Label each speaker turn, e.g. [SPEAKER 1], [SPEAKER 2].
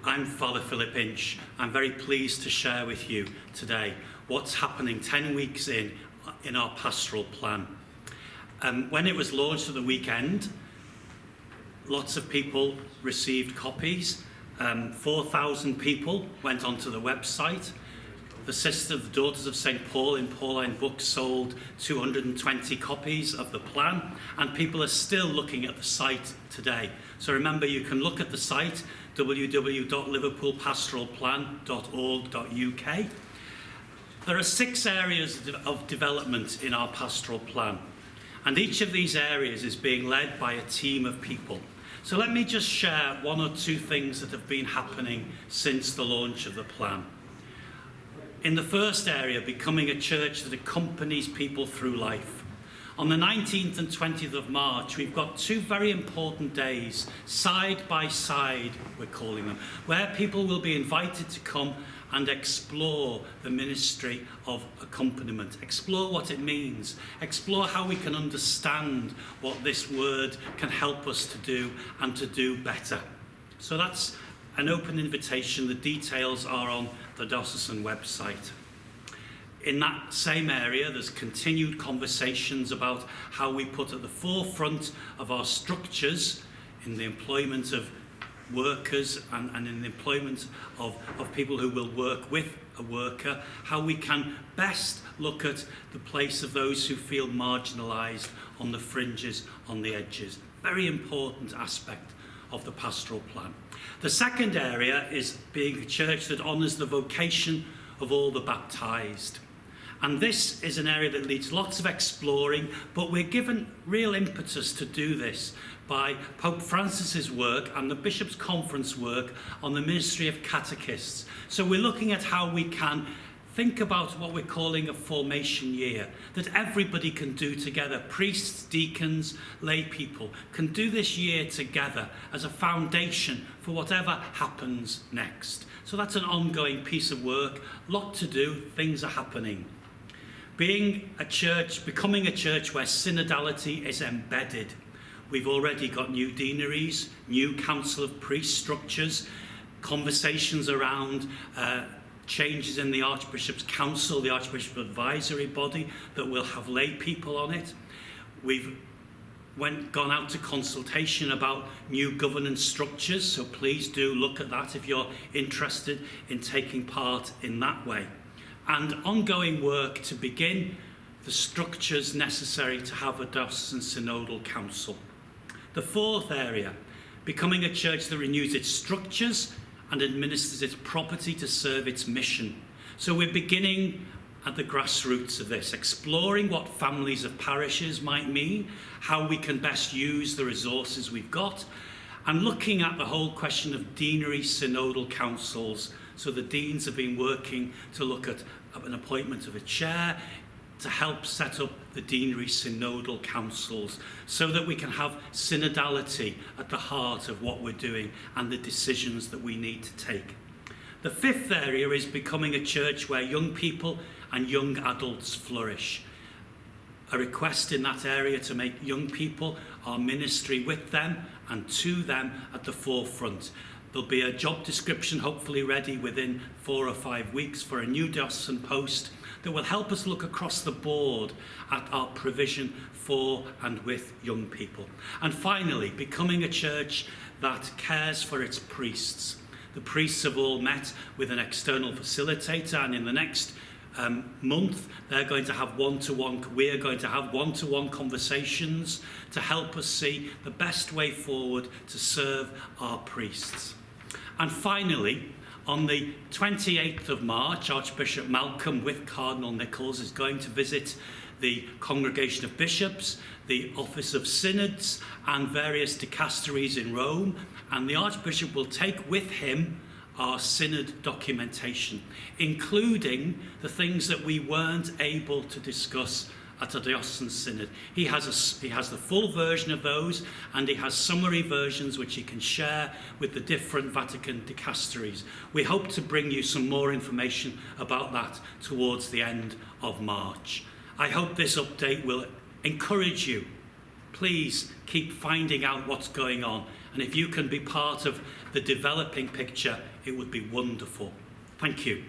[SPEAKER 1] I'm Father Philip Inch. I'm very pleased to share with you today what's happening 10 weeks in our pastoral plan. When it was launched at the weekend, lots of people received copies. 4,000 people went onto the website. The Sisters, the Daughters of St. Paul in Pauline Books sold 220 copies of the plan, and people are still looking at the site today. So remember, you can look at the site, www.liverpoolpastoralplan.org.uk. There are 6 areas of development in our pastoral plan, and each of these areas is being led by a team of people. So let me just share 1 or 2 things that have been happening since the launch of the plan. In the first area, becoming a church that accompanies people through life. On the 19th and 20th of March, we've got 2 very important days, side by side, we're calling them, where people will be invited to come and explore the ministry of accompaniment, explore what it means, explore how we can understand what this word can help us to do and to do better. So that's an open invitation. The details are on the diocesan website. In that same area, there's continued conversations about how we put at the forefront of our structures in the employment of workers and in the employment of people who will work with a worker, how we can best look at the place of those who feel marginalised on the fringes, on the edges. Very important aspect of the pastoral plan. The second area is being a church that honours the vocation of all the baptised. And this is an area that needs lots of exploring, but we're given real impetus to do this by Pope Francis's work and the Bishops' Conference work on the ministry of catechists. So we're looking at how we can think about what we're calling a formation year, that everybody can do together. Priests, deacons, lay people can do this year together as a foundation for whatever happens next. So that's an ongoing piece of work, lot to do, things are happening. Being a church, becoming a church where synodality is embedded. We've already got new deaneries, new council of priest structures, conversations around changes in the Archbishop's Council, the Archbishop Advisory Body, that will have lay people on it. We've gone out to consultation about new governance structures, so please do look at that if you're interested in taking part in that way. And ongoing work to begin the structures necessary to have a diocesan synodal council. The fourth area, becoming a church that renews its structures and administers its property to serve its mission. So we're beginning at the grassroots of this, exploring what families of parishes might mean, how we can best use the resources we've got, and looking at the whole question of deanery synodal councils. So the deans have been working to look at an appointment of a chair to help set up the deanery synodal councils so that we can have synodality at the heart of what we're doing and the decisions that we need to take. The fifth area is becoming a church where young people and young adults flourish. A request in that area to make young people, our ministry with them and to them at the forefront. There'll be a job description hopefully ready within 4 or 5 weeks for a new diocesan post that will help us look across the board at our provision for and with young people. And finally, becoming a church that cares for its priests. The priests have all met with an external facilitator, and in the next month we're going to have one-to-one conversations to help us see the best way forward to serve our priests. And finally, on the 28th of March, Archbishop Malcolm with Cardinal Nichols is going to visit the Congregation of Bishops, the Office of Synods, and various dicasteries in Rome. And the Archbishop will take with him our synod documentation, including the things that we weren't able to discuss at a diocesan synod. He has the full version of those, and he has summary versions which he can share with the different Vatican dicasteries. We hope to bring you some more information about that towards the end of March. I hope this update will encourage you. Please keep finding out what's going on And if you can be part of the developing picture, it would be wonderful. Thank you.